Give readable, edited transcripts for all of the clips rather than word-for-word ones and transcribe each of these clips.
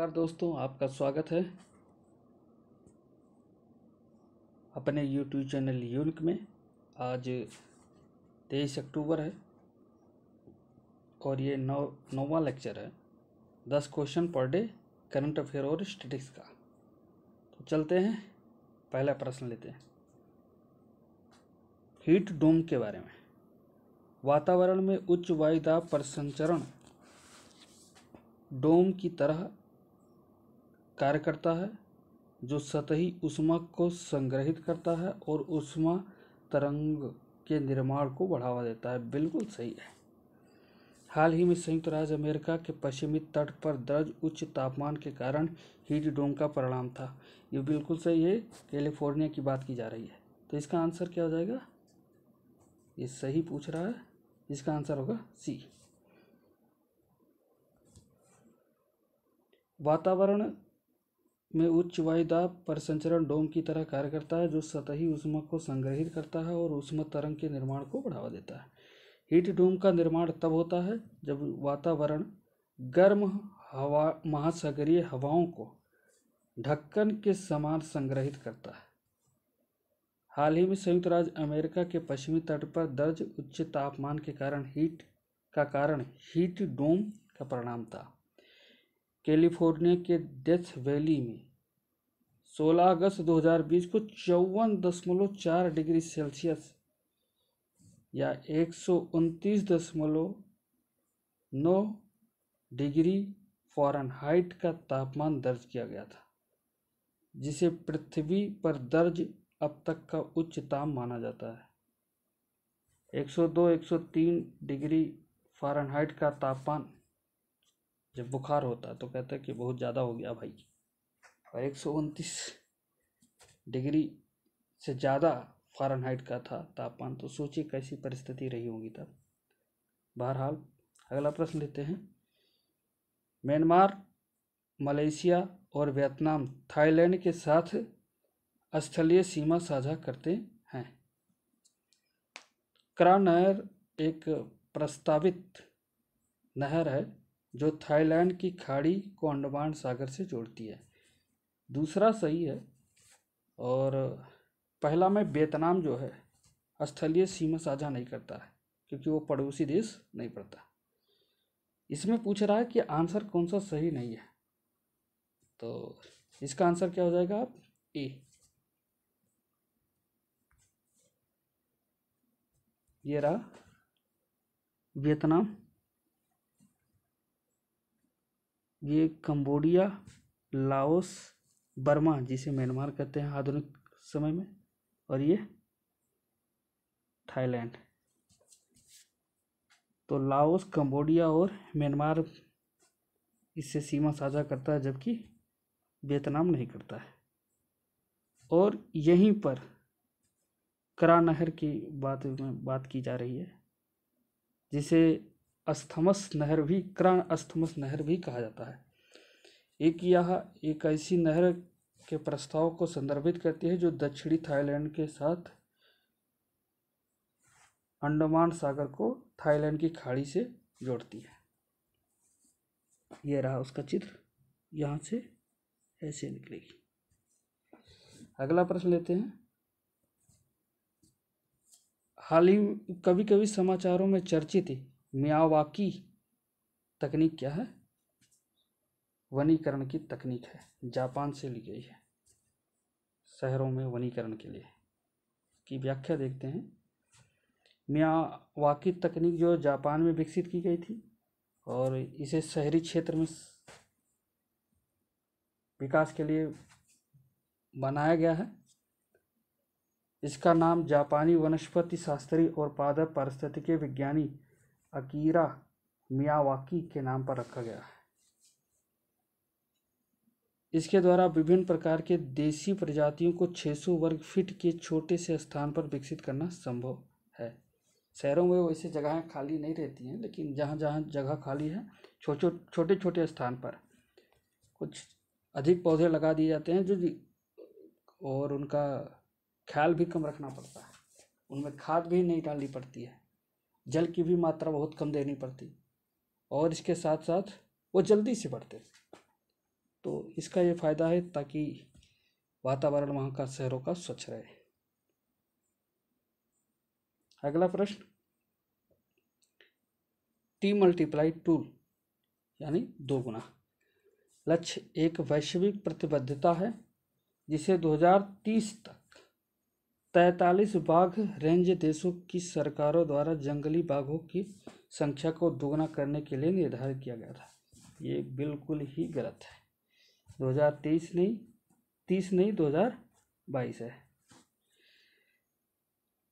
नमस्कार दोस्तों, आपका स्वागत है अपने YouTube चैनल यूनिक में। आज 23 अक्टूबर है और ये नौवां लेक्चर है। 10 question per day current affair और स्टैटिस्टिक्स का। तो चलते हैं, पहला प्रश्न लेते हैं हीट डोम के बारे में। वातावरण में उच्च वायुदाब परिसंचरण डोम की तरह कार्य करता है जो सतही ऊष्मा को संग्रहित करता है और ऊष्मा तरंग के निर्माण को बढ़ावा देता है। बिल्कुल सही है। हाल ही में संयुक्त राज्य अमेरिका के पश्चिमी तट पर दर्ज उच्च तापमान के कारण हीट डोम का परिणाम था। ये बिल्कुल सही है। कैलिफोर्निया की बात की जा रही है। तो इसका आंसर क्या हो जाएगा? ये सही पूछ रहा है। इसका आंसर होगा सी। वातावरण में उच्च वायुदाब परिसंचरण डोम की तरह कार्य करता है जो सतही ऊष्मा को संग्रहित करता है और ऊष्मा तरंग के निर्माण को बढ़ावा देता है। हीट डोम का निर्माण तब होता है जब वातावरण गर्म हवा महासागरीय हवाओं को ढक्कन के समान संग्रहित करता है। हाल ही में संयुक्त राज्य अमेरिका के पश्चिमी तट पर दर्ज उच्च तापमान के कारण हीट डोम का परिणाम था। कैलिफोर्निया के डेथ वैली में 16 अगस्त 2020 को 54.4 डिग्री सेल्सियस या 129.9 डिग्री फ़ारेनहाइट का तापमान दर्ज किया गया था, जिसे पृथ्वी पर दर्ज अब तक का उच्चतम माना जाता है। 102-103 डिग्री फ़ारेनहाइट का तापमान जब बुखार होता है तो कहते हैं कि बहुत ज़्यादा हो गया भाई। और 129 डिग्री से ज़्यादा फ़ारेनहाइट का था तापमान, तो सोचिए कैसी परिस्थिति रही होगी तब। बहरहाल अगला प्रश्न लेते हैं। म्यांमार, मलेशिया और वियतनाम थाईलैंड के साथ स्थलीय सीमा साझा करते हैं। क्रा नहर एक प्रस्तावित नहर है जो थाईलैंड की खाड़ी को अंडमान सागर से जोड़ती है। दूसरा सही है। और पहला में वियतनाम जो है स्थलीय सीमा साझा नहीं करता है क्योंकि वो पड़ोसी देश नहीं पड़ता। इसमें पूछ रहा है कि आंसर कौन सा सही नहीं है, तो इसका आंसर क्या हो जाएगा? आप ए। ये रहा वियतनाम। ये कंबोडिया, लाओस, बर्मा जिसे म्यांमार कहते हैं आधुनिक समय में, और ये थाईलैंड। तो लाओस, कंबोडिया और म्यांमार इससे सीमा साझा करता है जबकि वियतनाम नहीं करता है। और यहीं पर क्रा नहर की बात की जा रही है जिसे क्रा अस्थमस नहर भी कहा जाता है। यह एक ऐसी नहर के प्रस्ताव को संदर्भित करती है जो दक्षिणी थाईलैंड के साथ अंडमान सागर को थाईलैंड की खाड़ी से जोड़ती है। यह रहा उसका चित्र, यहाँ से ऐसे निकलेगी। अगला प्रश्न लेते हैं। हाल ही कभी कभी समाचारों में चर्चित मियावाकी तकनीक क्या है? वनीकरण की तकनीक है, जापान से ली गई है। शहरों में वनीकरण के लिए की व्याख्या देखते हैं। मियावाकी तकनीक जो जापान में विकसित की गई थी और इसे शहरी क्षेत्र में विकास के लिए बनाया गया है। इसका नाम जापानी वनस्पति शास्त्री और पादप पारिस्थितिकी विज्ञानी अकीरा मियावाकी के नाम पर रखा गया है। इसके द्वारा विभिन्न प्रकार के देसी प्रजातियों को 600 वर्ग फीट के छोटे से स्थान पर विकसित करना संभव है। शहरों में वैसे जगहें खाली नहीं रहती हैं, लेकिन जहाँ जहाँ जगह खाली है छोटे छोटे स्थान पर कुछ अधिक पौधे लगा दिए जाते हैं और उनका ख्याल भी कम रखना पड़ता है। उनमें खाद भी नहीं डालनी पड़ती है, जल की भी मात्रा बहुत कम देनी पड़ती, और इसके साथ साथ वो जल्दी से बढ़ते। इसका ये फायदा है ताकि वातावरण वहाँ का शहरों का स्वच्छ रहे। अगला प्रश्न, टी मल्टीप्लाई टूल यानी 2 गुना। लक्ष्य एक वैश्विक प्रतिबद्धता है जिसे 2030 तक 43 बाघ रेंज देशों की सरकारों द्वारा जंगली बाघों की संख्या को दोगुना करने के लिए निर्धारित किया गया था। ये बिल्कुल ही गलत है। 2023 नहीं, 30 नहीं, 2022 है।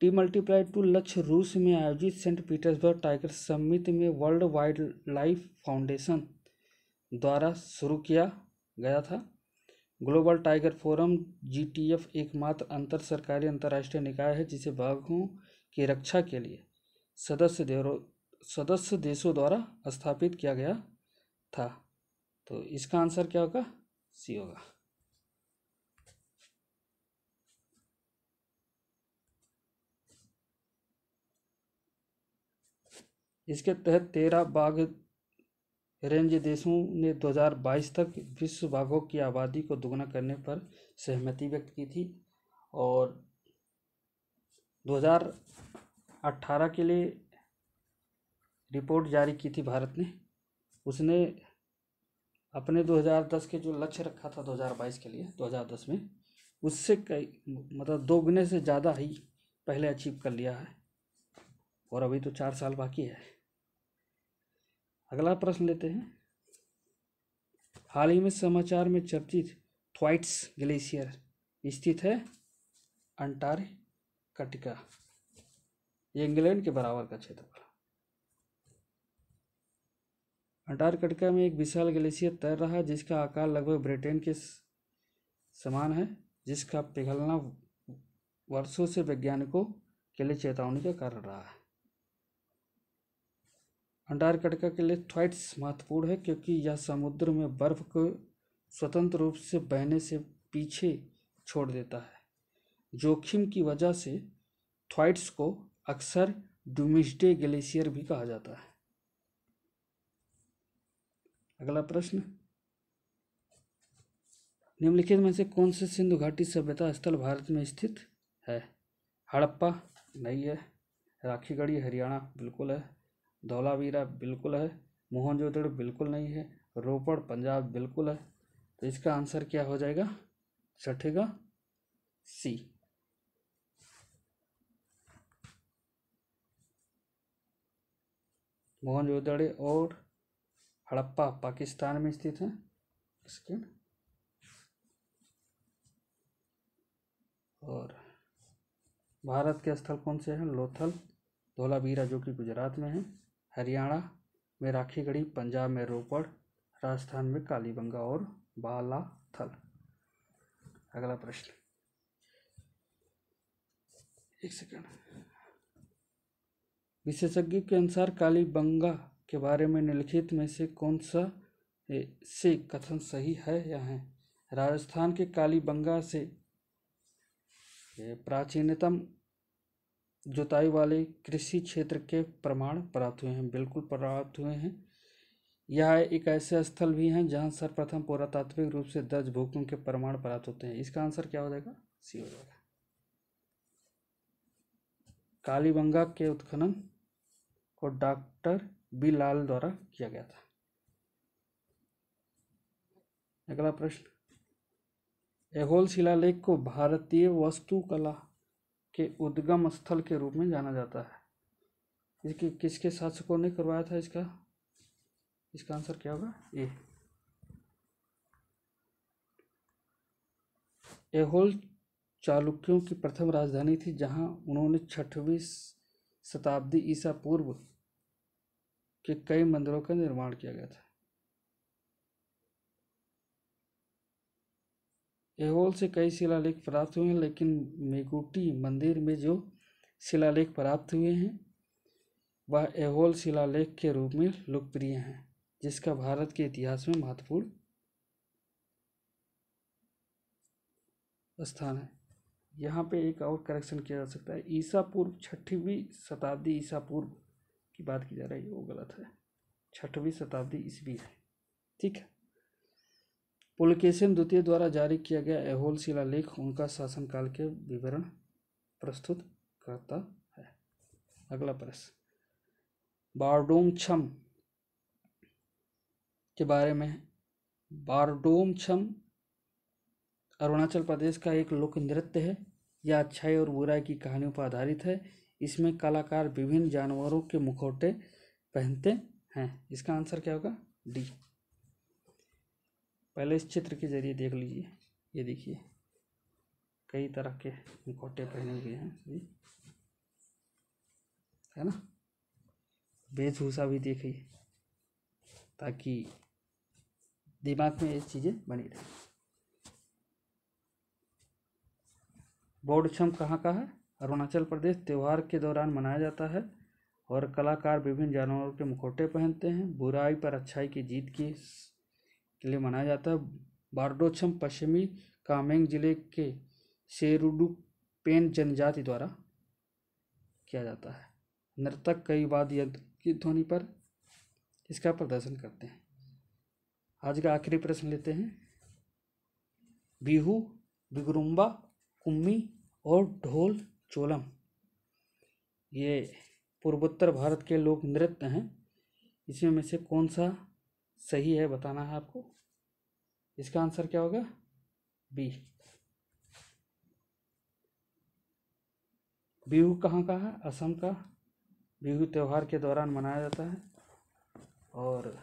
टी मल्टीप्लाई टू लक्ष्य रूस में आयोजित सेंट पीटर्सबर्ग टाइगर समिट में वर्ल्ड वाइल्ड लाइफ फाउंडेशन द्वारा शुरू किया गया था। ग्लोबल टाइगर फोरम GTF एकमात्र अंतर सरकारी अंतर्राष्ट्रीय निकाय है जिसे बाघों की रक्षा के लिए सदस्य देशों द्वारा स्थापित किया गया था। तो इसका आंसर क्या होगा? सी होगा। इसके तहत 13 बाघ रेंज देशों ने 2022 तक विश्व बाघों की आबादी को दोगुना करने पर सहमति व्यक्त की थी और 2018 के लिए रिपोर्ट जारी की थी भारत ने। उसने अपने 2010 के जो लक्ष्य रखा था 2022 के लिए 2010 में, उससे कई मतलब 2 गुने से ज़्यादा ही पहले अचीव कर लिया है और अभी तो 4 साल बाकी है। अगला प्रश्न लेते हैं। हाल ही में समाचार में चर्चित थ्वाइट्स ग्लेशियर स्थित है अंटार्कटिका। ये इंग्लैंड के बराबर का क्षेत्रफल। अंटार्कटिका में एक विशाल ग्लेशियर तैर रहा है जिसका आकार लगभग ब्रिटेन के समान है, जिसका पिघलना वर्षों से वैज्ञानिकों के लिए चेतावनी का कारण रहा है। अंटार्कटिका के लिए थ्वाइट्स महत्वपूर्ण है क्योंकि यह समुद्र में बर्फ को स्वतंत्र रूप से बहने से पीछे छोड़ देता है। जोखिम की वजह से थ्वाइट्स को अक्सर डूम्सडे ग्लेशियर भी कहा जाता है। अगला प्रश्न, निम्नलिखित में से कौन से सिंधु घाटी सभ्यता स्थल भारत में स्थित है? हड़प्पा नहीं है, राखीगढ़ी हरियाणा बिल्कुल है, धौलावीरा बिल्कुल है, मोहनजोदड़ो बिल्कुल नहीं है, रोपड़ पंजाब बिल्कुल है। तो इसका आंसर क्या हो जाएगा? छठे का सी। मोहनजोदड़ो और हड़प्पा पाकिस्तान में स्थित है। सेकेंड, और भारत के स्थल कौन से हैं? लोथल, धौलावीरा जो कि गुजरात में है, हरियाणा में राखीगढ़ी, पंजाब में रोपड़, राजस्थान में कालीबंगा और बालाथल। अगला प्रश्न, एक सेकंड। विशेषज्ञ के अनुसार कालीबंगा के बारे में निम्नलिखित में से कौन सा से कथन सही है या है? राजस्थान के कालीबंगा से प्राचीनतम जुताई वाले कृषि क्षेत्र के प्रमाण प्राप्त हुए हैं। बिल्कुल प्राप्त हुए हैं। यह एक ऐसे स्थल भी हैं जहां सर्वप्रथम पुरातात्विक रूप से दर्ज भूकंप के प्रमाण प्राप्त होते हैं। इसका आंसर क्या हो जाएगा? सी हो जाएगा। कालीबंगा के उत्खनन को डॉक्टर बी लाल द्वारा किया गया था। अगला प्रश्न, ऐहोल शिलालेख को भारतीय वास्तुकला के उद्गम स्थल के रूप में जाना जाता है। इसकी किसके शासकों ने करवाया था? इसका आंसर क्या होगा? ए। ऐहोल चालुक्यों की प्रथम राजधानी थी जहां उन्होंने 6वीं शताब्दी ईसा पूर्व के कई मंदिरों का निर्माण किया गया था। ऐहोल से कई शिलालेख प्राप्त हुए हैं, लेकिन मेगुटी मंदिर में जो शिलालेख प्राप्त हुए हैं वह ऐहोल शिलालेख के रूप में लोकप्रिय हैं, जिसका भारत के इतिहास में महत्वपूर्ण स्थान है। यहाँ पे एक और करेक्शन किया जा सकता है। ईसा पूर्व 6वीं शताब्दी ईसा पूर्व की बात की जा रही है, वो गलत है। 6वीं शताब्दी ईस्वी है। ठीक है। पुलकेशिन द्वितीय द्वारा जारी किया गया ऐहोल शिलालेख उनका शासनकाल के विवरण प्रस्तुत करता है। अगला प्रश्न, बारडोम-छम के बारे में। बारडोम-छम अरुणाचल प्रदेश का एक लोक नृत्य है। यह अच्छाई और बुराई की कहानियों पर आधारित है। इसमें कलाकार विभिन्न जानवरों के मुखौटे पहनते हैं। इसका आंसर क्या होगा? डी। पहले इस चित्र के जरिए देख लीजिए। ये देखिए, कई तरह के मुखौटे पहने हुए हैं सभी, है ना। वेशभूषा भी देखिए ताकि दिमाग में ये चीज़ें बनी रहे। बोडछम कहाँ का है? अरुणाचल प्रदेश। त्योहार के दौरान मनाया जाता है और कलाकार विभिन्न जानवरों के मुखौटे पहनते हैं। बुराई पर अच्छाई की जीत के लिए मनाया जाता है। बारडोछम पश्चिमी कामेंग जिले के शेरुडुपेन जनजाति द्वारा किया जाता है। नर्तक कई वाद्य यंत्र की ध्वनि पर इसका प्रदर्शन करते हैं। आज का आखिरी प्रश्न लेते हैं। बिहू, बिगुरुम्बा, कुम्मी और ढोल चोलम ये पूर्वोत्तर भारत के लोक नृत्य हैं। इसमें में से कौन सा सही है बताना है आपको। इसका आंसर क्या होगा? बी। बिहू कहाँ का है? असम का। बिहू त्योहार के दौरान मनाया जाता है और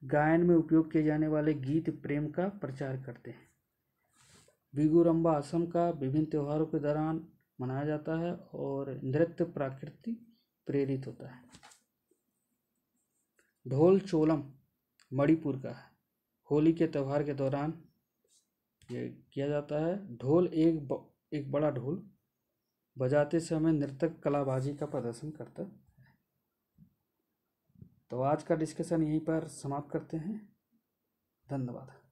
गायन में उपयोग किए जाने वाले गीत प्रेम का प्रचार करते हैं। बिगुरम्बा असम का विभिन्न त्योहारों के दौरान मनाया जाता है और नृत्य प्रकृति प्रेरित होता है। ढोल चोलम मणिपुर का है। होली के त्यौहार के दौरान ये किया जाता है। ढोल एक बड़ा ढोल बजाते समय नृतक कलाबाजी का प्रदर्शन करता है। तो आज का डिस्कशन यहीं पर समाप्त करते हैं। धन्यवाद।